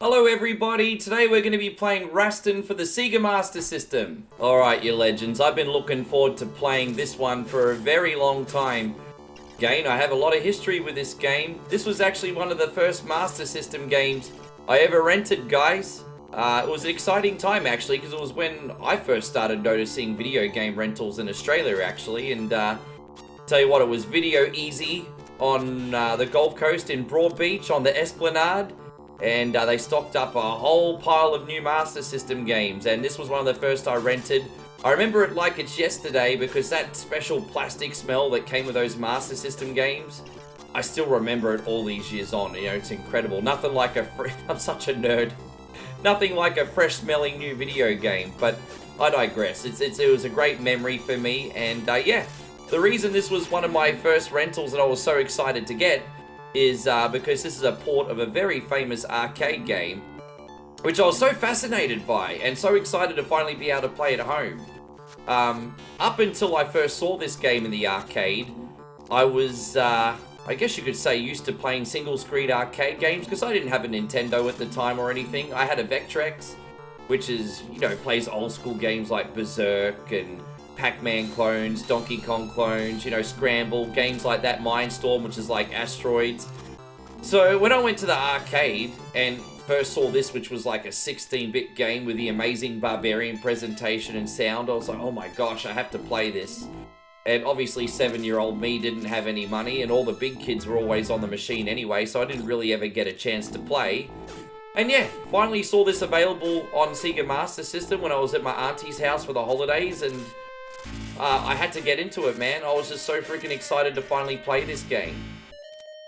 Hello everybody, today we're going to be playing Rastan for the Sega Master System. Alright you legends, I've been looking forward to playing this one for a very long time. Again, I have a lot of history with this game. This was actually one of the first Master System games I ever rented, guys. It was an exciting time actually, because it was when I first started noticing video game rentals in Australia actually, and tell you what, it was video easy on the Gold Coast in Broadbeach on the Esplanade. And they stocked up a whole pile of new Master System games, and this was one of the first I rented. I remember it like it's yesterday because that special plastic smell that came with those Master System games, I still remember it all these years on. You know, it's incredible. Nothing like I'm such a nerd. Nothing like a fresh smelling new video game, but I digress. It was a great memory for me, and yeah, the reason this was one of my first rentals that I was so excited to get is because this is a port of a very famous arcade game, which I was so fascinated by and so excited to finally be able to play at home. Up until I first saw this game in the arcade, I was, I guess you could say, used to playing single-screen arcade games because I didn't have a Nintendo at the time or anything. I had a Vectrex, which is, you know, plays old-school games like Berserk and Pac-Man clones, Donkey Kong clones, you know, Scramble, games like that, Mindstorm, which is like Asteroids. So when I went to the arcade and first saw this, which was like a 16-bit game with the amazing Barbarian presentation and sound, I was like, oh my gosh, I have to play this. And obviously 7-year-old me didn't have any money, and all the big kids were always on the machine anyway, so I didn't really ever get a chance to play. And yeah, finally saw this available on Sega Master System when I was at my auntie's house for the holidays, and I had to get into it, man. I was just so freaking excited to finally play this game.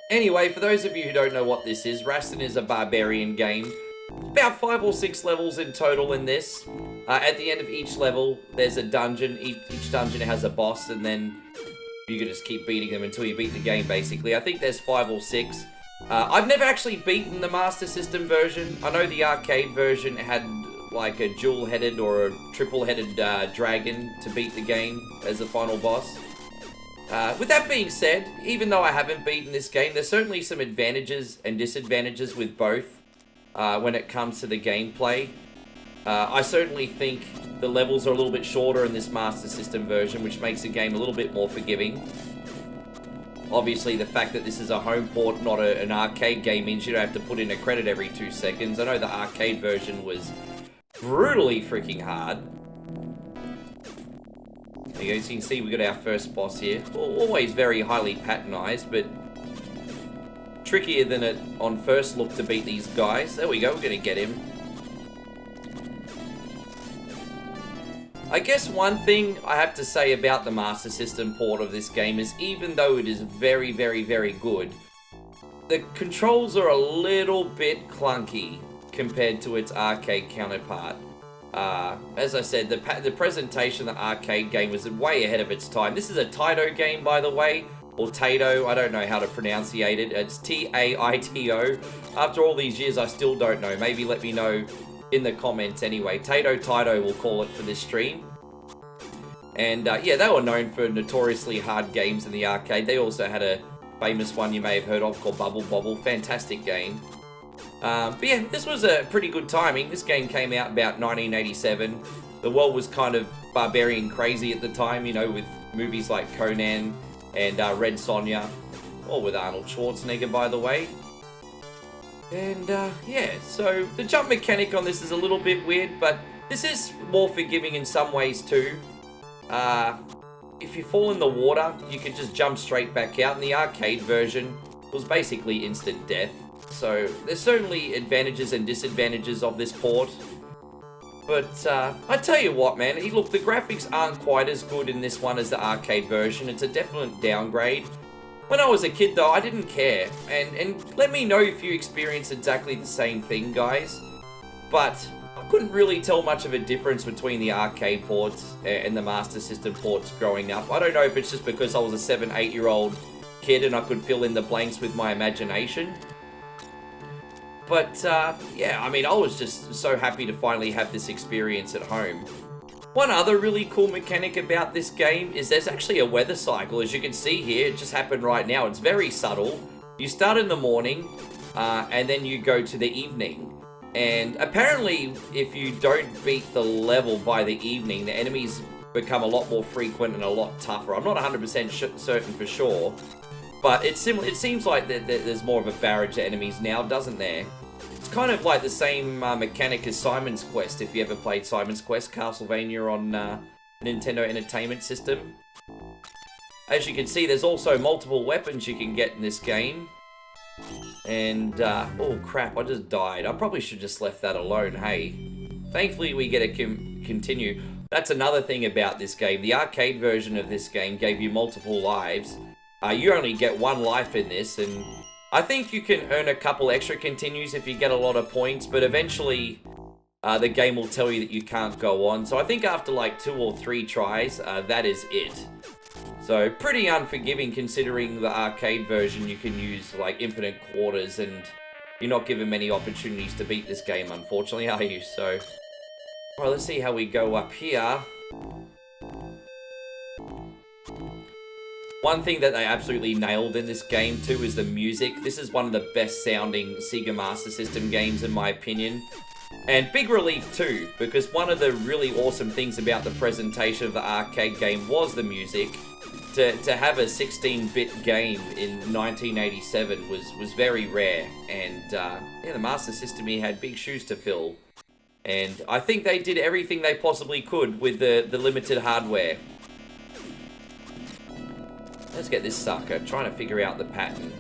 Anyway, for those of you who don't know what this is, Rastan is a barbarian game. About 5 or 6 levels in total in this. At the end of each level, there's a dungeon. Each dungeon has a boss, and then you can just keep beating them until you beat the game, basically. I think there's 5 or 6. I've never actually beaten the Master System version. I know the arcade version had like a dual-headed or a triple-headed dragon to beat the game as the final boss. With that being said, even though I haven't beaten this game, there's certainly some advantages and disadvantages with both when it comes to the gameplay. I certainly think the levels are a little bit shorter in this Master System version, which makes the game a little bit more forgiving. Obviously, the fact that this is a home port, not an arcade game, means you don't have to put in a credit every 2 seconds. I know the arcade version was brutally freaking hard. There you go, so you can see we got our first boss here. Always very highly patternized, but trickier than it on first look to beat these guys. There we go, we're gonna get him. I guess one thing I have to say about the Master System port of this game is, even though it is very, very, very good, the controls are a little bit clunky compared to its arcade counterpart. As I said, the presentation of the arcade game was way ahead of its time. This is a Taito game, by the way, or Taito. I don't know how to pronunciate it. It's T-A-I-T-O. After all these years, I still don't know. Maybe let me know in the comments anyway. Taito, we'll call it for this stream. And yeah, they were known for notoriously hard games in the arcade. They also had a famous one you may have heard of called Bubble Bobble. Fantastic game. But yeah, this was a pretty good timing. This game came out about 1987. The world was kind of barbarian crazy at the time, you know, with movies like Conan and Red Sonja, all with Arnold Schwarzenegger, by the way. And yeah, so the jump mechanic on this is a little bit weird, but this is more forgiving in some ways too. If you fall in the water, you can just jump straight back out. In the arcade version, it was basically instant death. So there's certainly advantages and disadvantages of this port. But I tell you what, man, look, the graphics aren't quite as good in this one as the arcade version. It's a definite downgrade. When I was a kid though, I didn't care. And let me know if you experience exactly the same thing, guys. But I couldn't really tell much of a difference between the arcade ports and the Master System ports growing up. I don't know if it's just because I was a 7, 8-year-old kid and I could fill in the blanks with my imagination. But, yeah, I mean, I was just so happy to finally have this experience at home. One other really cool mechanic about this game is there's actually a weather cycle. As you can see here, it just happened right now. It's very subtle. You start in the morning, and then you go to the evening. And apparently, if you don't beat the level by the evening, the enemies become a lot more frequent and a lot tougher. I'm not 100% certain for sure, but it seems like there's more of a barrage to enemies now, doesn't there? It's kind of like the same mechanic as Simon's Quest, if you ever played Simon's Quest, Castlevania on Nintendo Entertainment System. As you can see, there's also multiple weapons you can get in this game. And, oh crap, I just died. I probably should just left that alone, hey. Thankfully, we get to continue. That's another thing about this game. The arcade version of this game gave you multiple lives. You only get one life in this, and I think you can earn a couple extra continues if you get a lot of points, but eventually, the game will tell you that you can't go on. So I think after like 2 or 3 tries, that is it. So, pretty unforgiving considering the arcade version you can use like infinite quarters and you're not given many opportunities to beat this game, unfortunately, are you? So, alright, let's see how we go up here. One thing that they absolutely nailed in this game too is the music. This is one of the best sounding Sega Master System games in my opinion. And big relief too, because one of the really awesome things about the presentation of the arcade game was the music. To have a 16-bit game in 1987 was very rare, and yeah, the Master System here had big shoes to fill, and I think they did everything they possibly could with the limited hardware. Let's get this sucker, trying to figure out the pattern.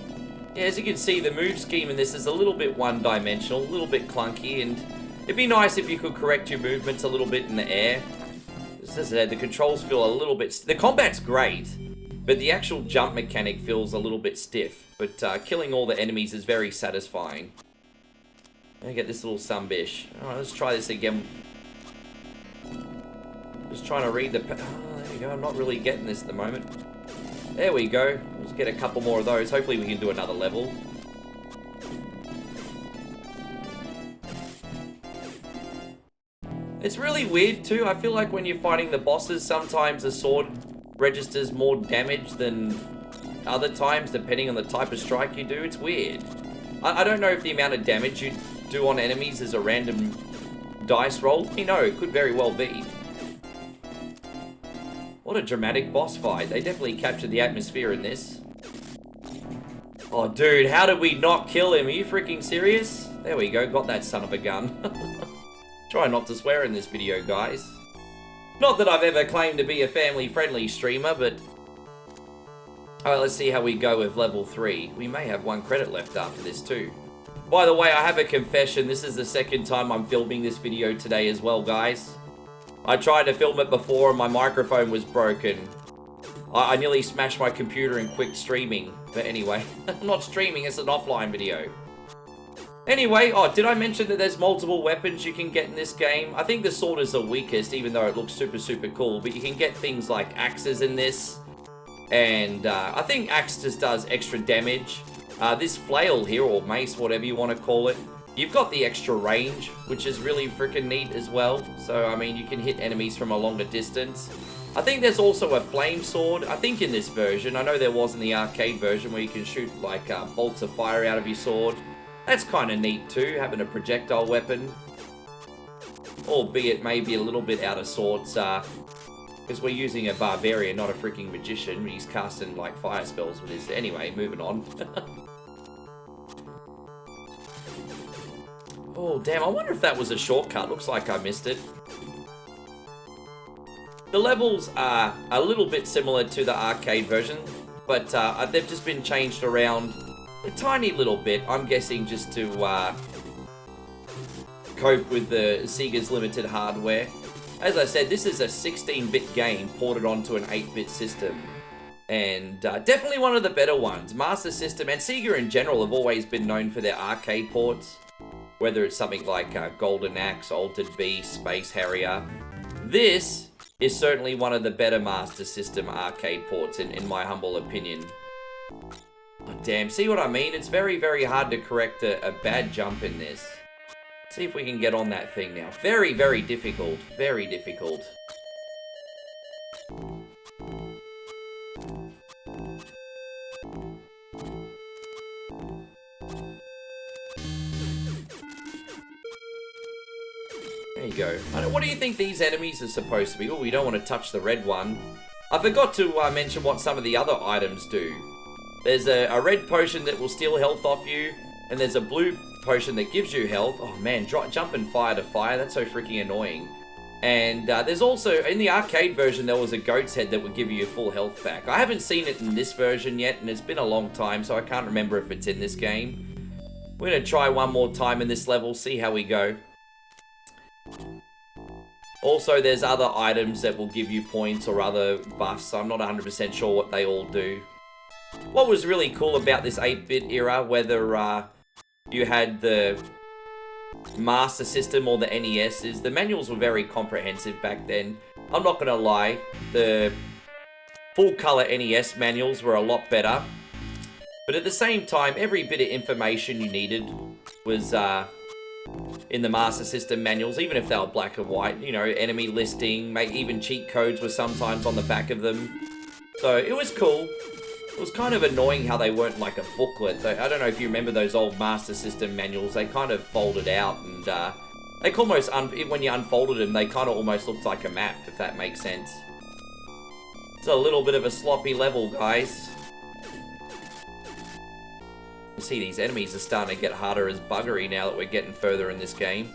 Yeah, as you can see, the move scheme in this is a little bit one-dimensional, a little bit clunky, and it'd be nice if you could correct your movements a little bit in the air. As I said, the controls feel a little bit... The combat's great, but the actual jump mechanic feels a little bit stiff. But killing all the enemies is very satisfying. Let me get this little sunbish. Alright, let's try this again. Just trying to read the... Oh, there you go. I'm not really getting this at the moment. There we go. Let's get a couple more of those. Hopefully we can do another level. It's really weird too. I feel like when you're fighting the bosses, sometimes the sword registers more damage than other times, depending on the type of strike you do. It's weird. I don't know if the amount of damage you do on enemies is a random dice roll. You know, it could very well be. What a dramatic boss fight. They definitely captured the atmosphere in this. Oh, dude, how did we not kill him? Are you freaking serious? There we go, got that son of a gun. Try not to swear in this video, guys. Not that I've ever claimed to be a family-friendly streamer, but... Alright, let's see how we go with level 3. We may have 1 credit left after this, too. By the way, I have a confession. This is the second time I'm filming this video today as well, guys. I tried to film it before and my microphone was broken. I nearly smashed my computer and quit streaming. But anyway, I'm not streaming, it's an offline video. Anyway, oh, did I mention that there's multiple weapons you can get in this game? I think the sword is the weakest, even though it looks super, super cool. But you can get things like axes in this. And I think axe just does extra damage. This flail here, or mace, whatever you want to call it, you've got the extra range, which is really freaking neat as well. So, I mean, you can hit enemies from a longer distance. I think there's also a flame sword, I think in this version. I know there was in the arcade version where you can shoot like bolts of fire out of your sword. That's kind of neat too, having a projectile weapon. Albeit maybe a little bit out of sorts, because we're using a barbarian, not a freaking magician. He's casting like fire spells with his... Anyway, moving on. Oh, damn, I wonder if that was a shortcut. Looks like I missed it. The levels are a little bit similar to the arcade version, but they've just been changed around a tiny little bit, I'm guessing just to cope with the Sega's limited hardware. As I said, this is a 16-bit game ported onto an 8-bit system. And definitely one of the better ones. Master System and Sega in general have always been known for their arcade ports. Whether it's something like Golden Axe, Altered Beast, Space Harrier. This is certainly one of the better Master System arcade ports in my humble opinion. Oh, damn, see what I mean? It's very, very hard to correct a bad jump in this. See if we can get on that thing now. Very, very difficult. Very difficult. There you go. What do you think these enemies are supposed to be? Oh, we don't want to touch the red one. I forgot to mention what some of the other items do. There's a red potion that will steal health off you, and there's a blue potion that gives you health. Oh man, jumping fire to fire, that's so freaking annoying. And there's also, in the arcade version, there was a goat's head that would give you your full health back. I haven't seen it in this version yet, and it's been a long time, so I can't remember if it's in this game. We're going to try one more time in this level, see how we go. Also, there's other items that will give you points or other buffs. I'm not 100% sure what they all do. What was really cool about this 8-bit era, whether you had the Master System or the NES, is the manuals were very comprehensive back then. I'm not gonna lie, the full color NES manuals were a lot better, but at the same time, every bit of information you needed was in the Master System manuals, even if they were black and white. You know, enemy listing, even cheat codes were sometimes on the back of them. So it was cool. It was kind of annoying how they weren't like a booklet. I don't know if you remember those old Master System manuals. They kind of folded out, and they almost, when you unfolded them, they kind of almost looked like a map, if that makes sense. It's a little bit of a sloppy level, guys. You see, these enemies are starting to get harder as buggery now that we're getting further in this game.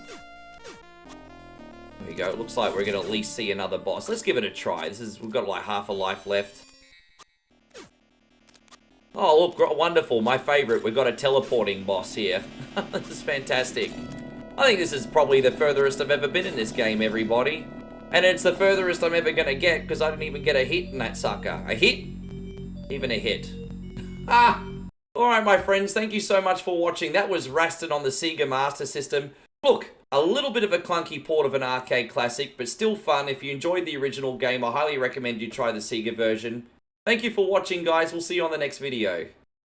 There we go. It looks like we're going to at least see another boss. Let's give it a try. We've got like half a life left. Oh, look, wonderful. My favorite. We've got a teleporting boss here. This is fantastic. I think this is probably the furthest I've ever been in this game, everybody. And it's the furthest I'm ever going to get, because I didn't even get a hit in that sucker. A hit? Even a hit. Ah! Alright, my friends, thank you so much for watching. That was Rastan on the Sega Master System. Look, a little bit of a clunky port of an arcade classic, but still fun. If you enjoyed the original game, I highly recommend you try the Sega version. Thank you for watching, guys. We'll see you on the next video.